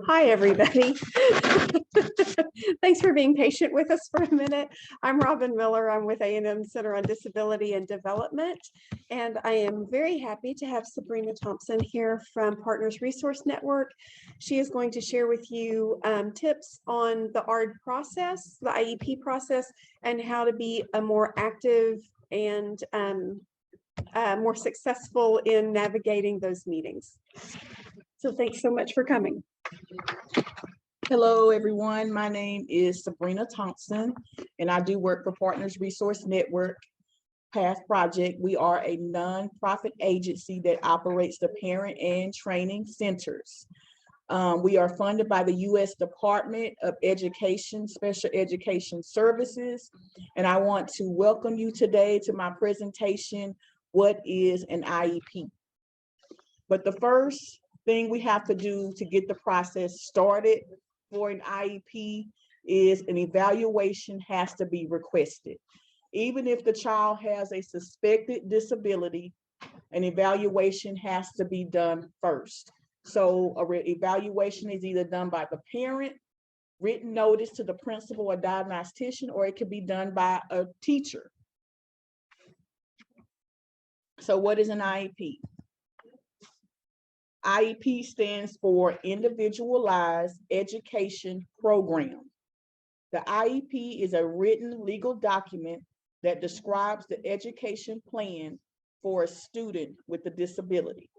Hi, everybody. Thanks for being patient with us for a minute. I'm Robin Miller. I'm with A&M Center on Disability and Development, and I am very happy to have Sabrina Thompson here from Partners Resource Network. She is going to share with you tips on the ARD process, the IEP process, and how to be a more active and more successful in navigating those meetings. So thanks so much for coming. Hello, everyone. My name is Sabrina Thompson, and I do work for Partners Resource Network PATH Project. We are a nonprofit agency that operates the parent and training centers. We are funded by the U.S. Department of Education, Special Education Services, and I want to welcome you today to my presentation, What is an IEP? But the first thing we have to do to get the process started for an IEP is an evaluation has to be requested. Even if the child has a suspected disability, an evaluation has to be done first. So a evaluation is either done by the parent, written notice to the principal or diagnostician, or it can be done by a teacher. So what is an IEP? IEP stands for Individualized Education Program. The IEP is a written legal document that describes the education plan for a student with a disability.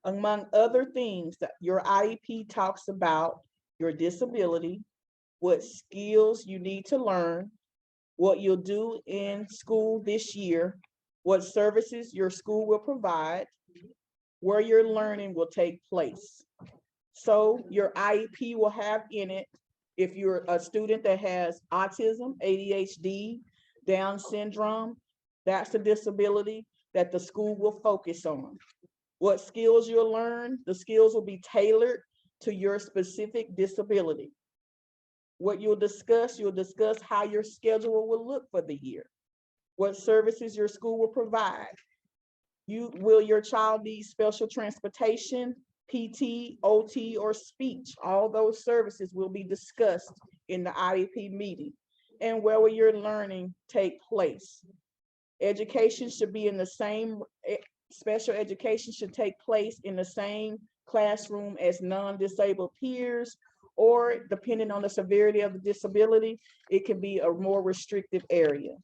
Among other things, that your IEP talks about your disability, what skills you need to learn, what you'll do in school this year, what services your school will provide, where your learning will take place. So your IEP will have in it, if you're a student that has autism, ADHD, Down syndrome, that's a disability that the school will focus on. What skills you'll learn, the skills will be tailored to your specific disability. What you'll discuss how your schedule will look for the year. What services your school will provide. Will your child need special transportation, PT, OT, or speech? All those services will be discussed in the IEP meeting. And where will your learning take place? Education should be in the same, special education should take place in the same classroom as non-disabled peers, or depending on the severity of the disability, it can be a more restrictive area.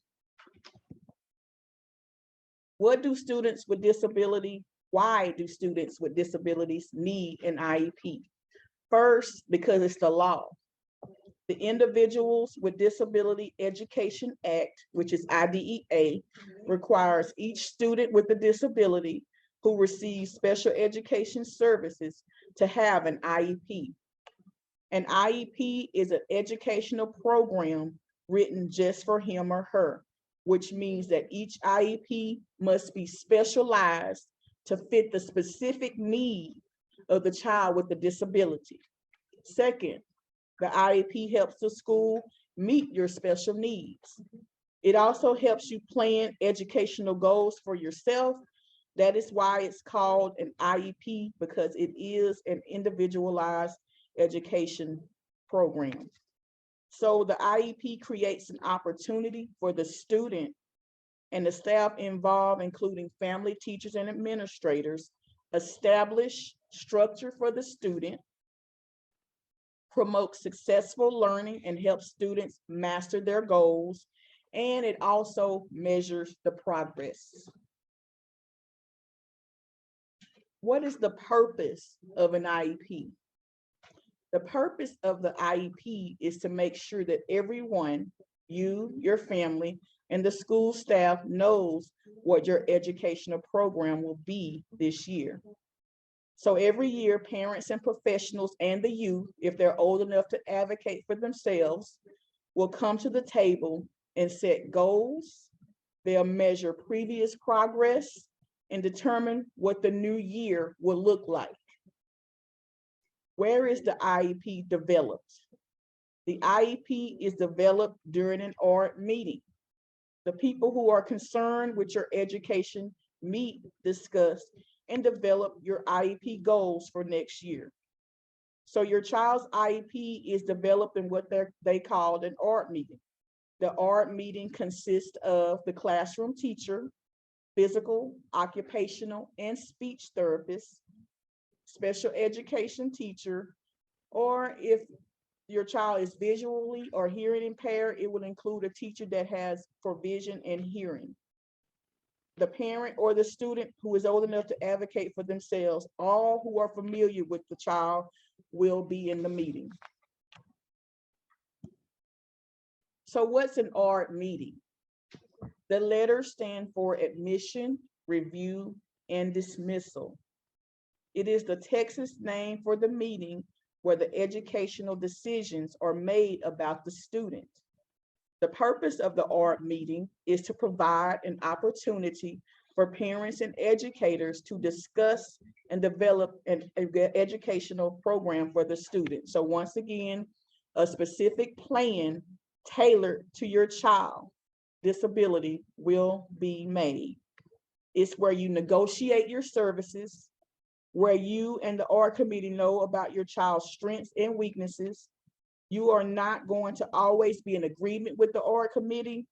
What do students with disability, why do students with disabilities need an IEP? First, because it's the law. The Individuals with Disability Education Act, which is IDEA, requires each student with a disability who receives special education services to have an IEP. An IEP is an educational program written just for him or her, which means that each IEP must be specialized to fit the specific need of the child with the disability. Second, the IEP helps the school meet your special needs. It also helps you plan educational goals for yourself. That is why it's called an IEP, because it is an individualized education program. So the IEP creates an opportunity for the student and the staff involved, including family, teachers, and administrators, establish structure for the student, promote successful learning and help students master their goals, and it also measures the progress. What is the purpose of an IEP? The purpose of the IEP is to make sure that everyone, you, your family, and the school staff knows what your educational program will be this year. So every year, parents and professionals and the youth, if they're old enough to advocate for themselves, will come to the table and set goals. They'll measure previous progress and determine what the new year will look like. Where is the IEP developed? The IEP is developed during an ARD meeting. The people who are concerned with your education meet, discuss, and develop your IEP goals for next year. So your child's IEP is developed in what they called an ART meeting. The ART meeting consists of the classroom teacher, physical, occupational, and speech therapist, special education teacher, or if your child is visually or hearing impaired, it will include a teacher that has for vision and hearing. The parent or the student who is old enough to advocate for themselves, all who are familiar with the child will be in the meeting. So what's an ART meeting? The letters stand for admission, review, and dismissal. It is the Texas name for the meeting where the educational decisions are made about the student. The purpose of the ART meeting is to provide an opportunity for parents and educators to discuss and develop an educational program for the student. So once again, a specific plan tailored to your child disability will be made. It's where you negotiate your services, where you and the ART committee know about your child's strengths and weaknesses. You are not going to always be in agreement with the ART committee,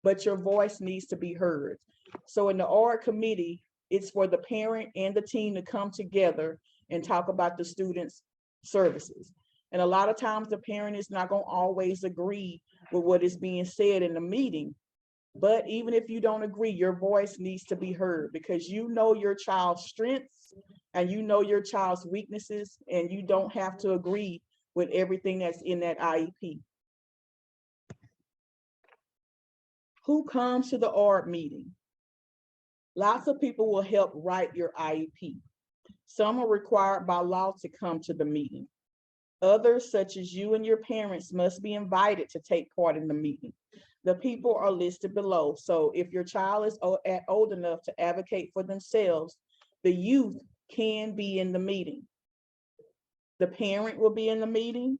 but your voice needs to be heard. So in the ART committee, it's for the parent and the team to come together and talk about the student's services. And a lot of times the parent is not going to always agree with what is being said in the meeting. But even if you don't agree, your voice needs to be heard because you know your child's strengths and you know your child's weaknesses, and you don't have to agree with everything that's in that IEP. Who comes to the ART meeting? Lots of people will help write your IEP. Some are required by law to come to the meeting. Others, such as you and your parents, must be invited to take part in the meeting. The people are listed below. So if your child is old enough to advocate for themselves, the youth can be in the meeting. The parent will be in the meeting,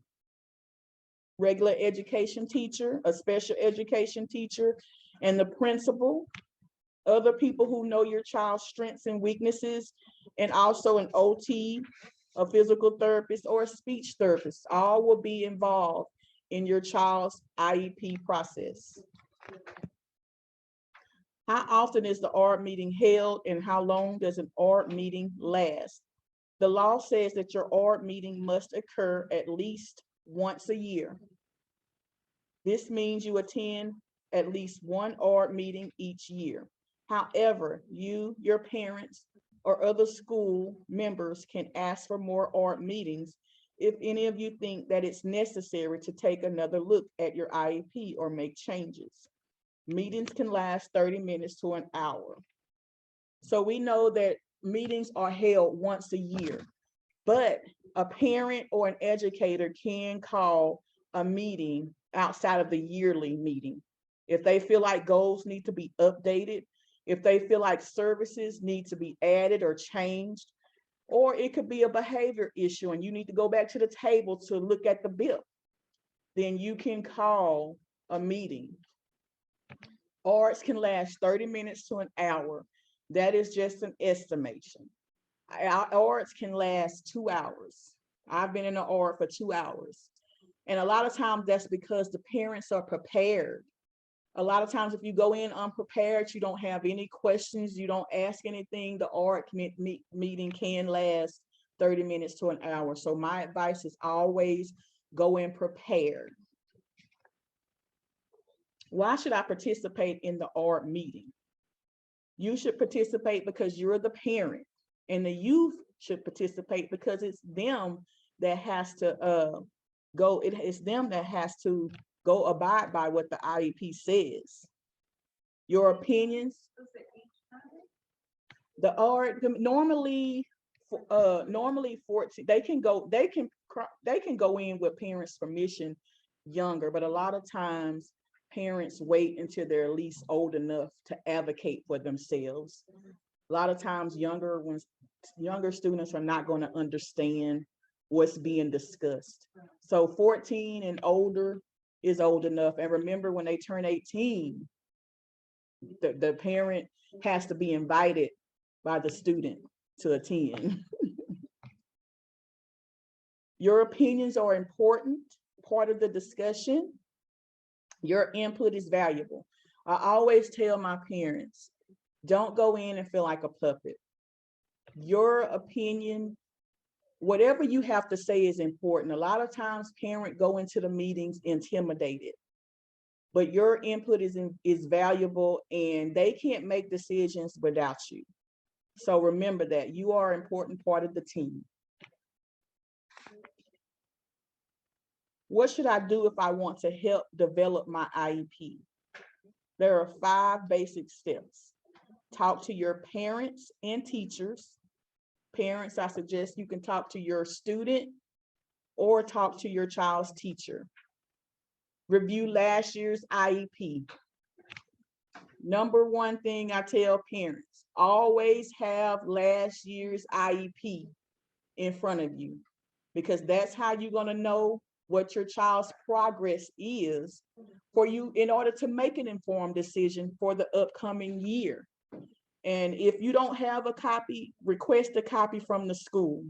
regular education teacher, a special education teacher, and the principal, other people who know your child's strengths and weaknesses, and also an OT, a physical therapist, or a speech therapist. All will be involved in your child's IEP process. How often is the ART meeting held, and how long does an ART meeting last? The law says that your ART meeting must occur at least once a year. This means you attend at least one ART meeting each year. However, you, your parents, or other school members can ask for more ART meetings if any of you think that it's necessary to take another look at your IEP or make changes. Meetings can last 30 minutes to an hour. So we know that meetings are held once a year, but a parent or an educator can call a meeting outside of the yearly meeting. If they feel like goals need to be updated, if they feel like services need to be added or changed, or it could be a behavior issue and you need to go back to the table to look at the bill, then you can call a meeting. ARTs can last 30 minutes to an hour. That is just an estimation. ARTs can last 2 hours. I've been in an ART for 2 hours. And a lot of times that's because the parents are prepared. A lot of times if you go in unprepared, you don't have any questions, you don't ask anything, the ART meeting can last 30 minutes to an hour. So my advice is always go in prepared. Why should I participate in the ART meeting? You should participate because you're the parent, and the youth should participate because it's them that has to it's them that has to go abide by what the IEP says. Your opinions. The ART normally 14, they can go in with parents' permission younger, but a lot of times parents wait until they're at least old enough to advocate for themselves. A lot of times younger students are not going to understand what's being discussed. So 14 and older is old enough. And remember, when they turn 18, the parent has to be invited by the student to attend. Your opinions are important, part of the discussion. Your input is valuable. I always tell my parents, don't go in and feel like a puppet. Your opinion, whatever you have to say is important. A lot of times parents go into the meetings intimidated, but your input is valuable and they can't make decisions without you. So remember that you are an important part of the team. What should I do if I want to help develop my IEP? There are 5 basic steps. Talk to your parents and teachers. Parents, I suggest you can talk to your student or talk to your child's teacher. Review last year's IEP. Number 1 thing I tell parents, always have last year's IEP in front of you, because that's how you're going to know what your child's progress is for you in order to make an informed decision for the upcoming year. And if you don't have a copy, request a copy from the school.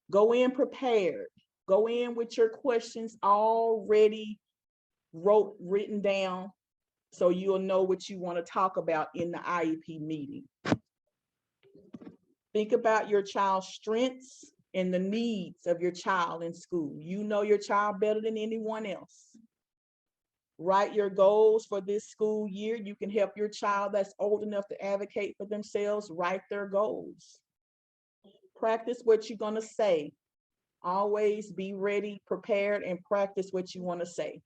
Go in prepared. Go in with your questions already written down, so you'll know what you want to talk about in the IEP meeting. Think about your child's strengths and the needs of your child in school. You know your child better than anyone else. Write your goals for this school year. You can help your child that's old enough to advocate for themselves write their goals. Practice what you're going to say. Always be ready, prepared, and practice what you want to say.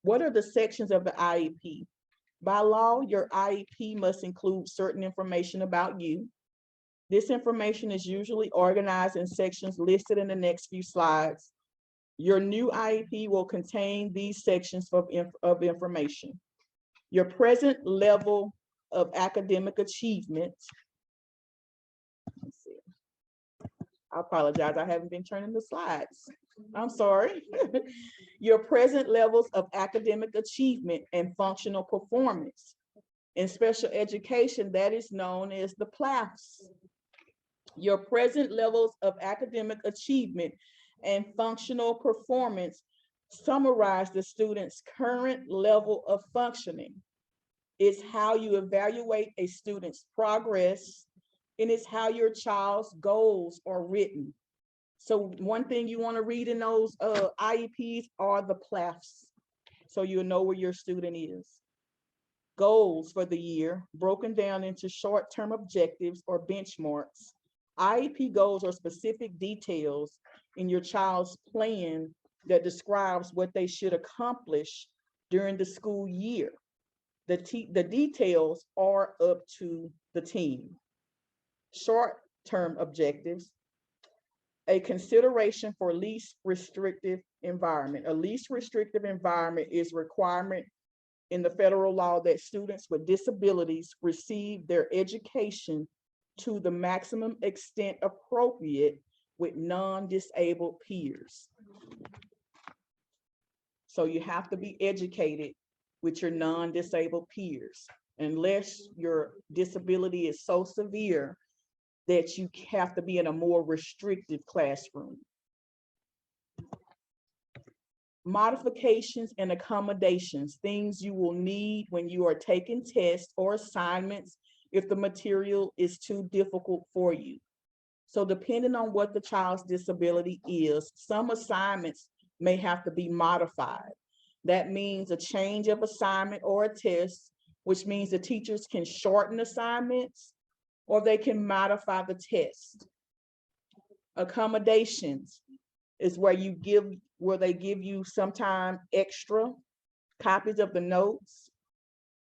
What are the sections of the IEP? By law, your IEP must include certain information about you. This information is usually organized in sections listed in the next few slides. Your new IEP will contain these sections of information. Your present level of academic achievement. Let's see. I apologize, I haven't been turning the slides. I'm sorry. Your present levels of academic achievement and functional performance. In special education, that is known as the PLAFs. Your present levels of academic achievement and functional performance summarize the student's current level of functioning. It's how you evaluate a student's progress, and it's how your child's goals are written. So one thing you want to read in those IEPs are the PLAFs, so you'll know where your student is. Goals for the year, broken down into short-term objectives or benchmarks. IEP goals are specific details in your child's plan that describes what they should accomplish during the school year. The details are up to the team. Short-term objectives, a consideration for least restrictive environment. A least restrictive environment is a requirement in the federal law that students with disabilities receive their education to the maximum extent appropriate with non-disabled peers. So you have to be educated with your non-disabled peers, unless your disability is so severe that you have to be in a more restrictive classroom. Modifications and accommodations, things you will need when you are taking tests or assignments if the material is too difficult for you. So depending on what the child's disability is, some assignments may have to be modified. That means a change of assignment or a test, which means the teachers can shorten assignments or they can modify the test. Accommodations is where they give you sometime extra copies of the notes,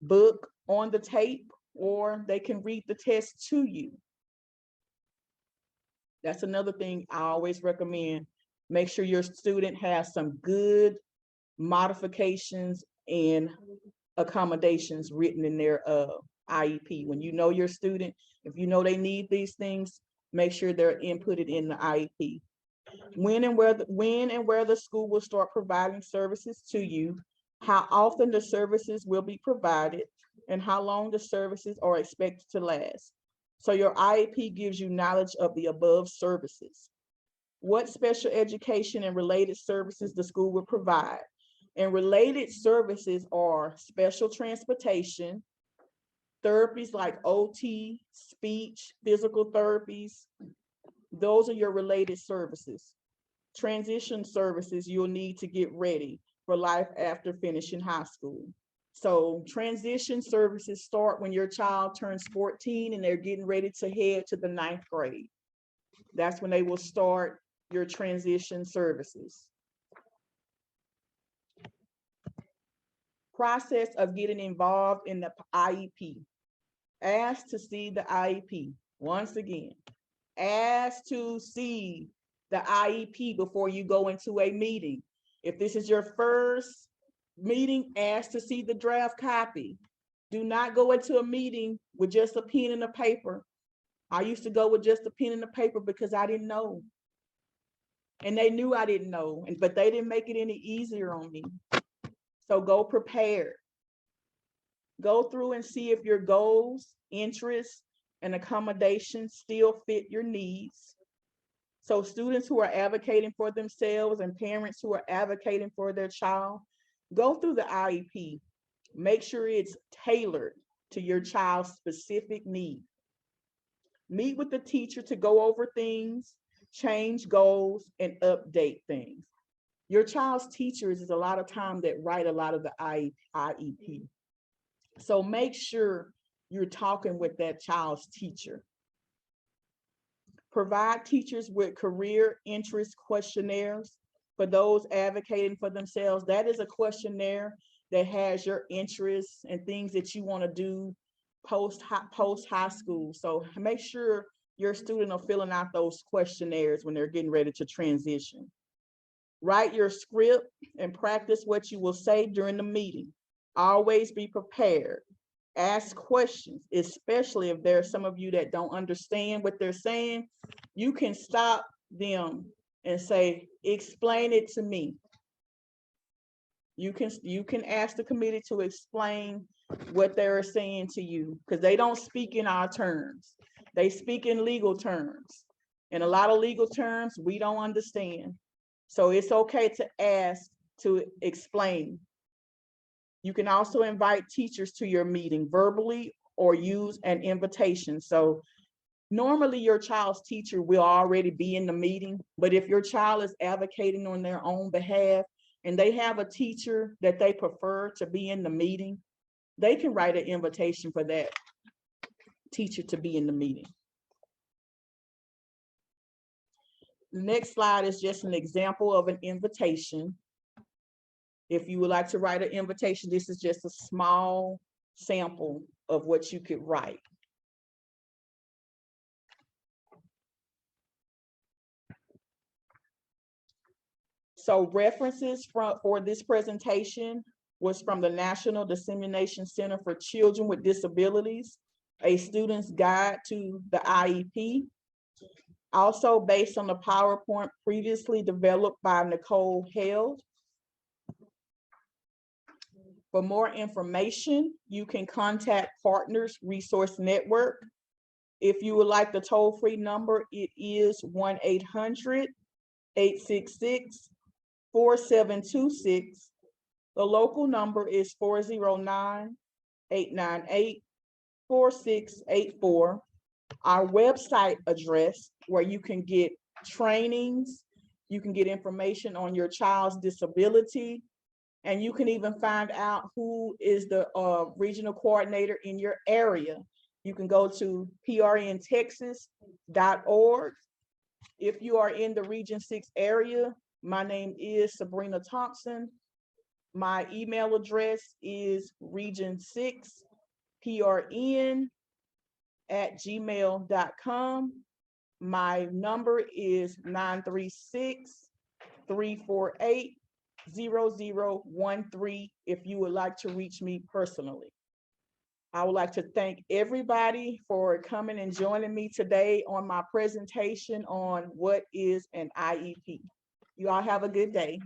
book on the tape, or they can read the test to you. That's another thing I always recommend. Make sure your student has some good modifications and accommodations written in their IEP. When you know your student, if you know they need these things, make sure they're inputted in the IEP. When and where the school will start providing services to you, how often the services will be provided, and how long the services are expected to last. So your IEP gives you knowledge of the above services. What special education and related services the school will provide. And related services are special transportation, therapies like OT, speech, physical therapies. Those are your related services. Transition services you'll need to get ready for life after finishing high school. So transition services start when your child turns 14 and they're getting ready to head to the 9th grade. That's when they will start your transition services. Process of getting involved in the IEP. Ask to see the IEP. Once again, ask to see the IEP before you go into a meeting. If this is your first meeting, ask to see the draft copy. Do not go into a meeting with just a pen and a paper. I used to go with just a pen and a paper because I didn't know. And they knew I didn't know, but they didn't make it any easier on me. So go prepared. Go through and see if your goals, interests, and accommodations still fit your needs. So students who are advocating for themselves and parents who are advocating for their child, go through the IEP. Make sure it's tailored to your child's specific need. Meet with the teacher to go over things, change goals, and update things. Your child's teachers is a lot of time that write a lot of the IEP. So make sure you're talking with that child's teacher. Provide teachers with career interest questionnaires for those advocating for themselves. That is a questionnaire that has your interests and things that you want to do post high school. So make sure your student are filling out those questionnaires when they're getting ready to transition. Write your script and practice what you will say during the meeting. Always be prepared. Ask questions, especially if there are some of you that don't understand what they're saying. You can stop them and say, explain it to me. You can ask the committee to explain what they're saying to you, because they don't speak in our terms. They speak in legal terms. And a lot of legal terms we don't understand. So it's okay to ask to explain. You can also invite teachers to your meeting verbally or use an invitation. So normally your child's teacher will already be in the meeting, but if your child is advocating on their own behalf and they have a teacher that they prefer to be in the meeting, they can write an invitation for that teacher to be in the meeting. The next slide is just an example of an invitation. If you would like to write an invitation, this is just a small sample of what you could write. So references for this presentation was from the National Dissemination Center for Children with Disabilities, a student's guide to the IEP. Also based on the PowerPoint previously developed by Nicole Held. For more information, you can contact Partners Resource Network. If you would like the toll-free number, it is 1-800-866-4726. The local number is 409-898-4684. Our website address where you can get trainings, you can get information on your child's disability, and you can even find out who is the regional coordinator in your area. You can go to prntexas.org. If you are in the Region 6 area, my name is Sabrina Thompson. My email address is region6prn@gmail.com. My number is 936-348-0013 if you would like to reach me personally. I would like to thank everybody for coming and joining me today on my presentation on what is an IEP. You all have a good day.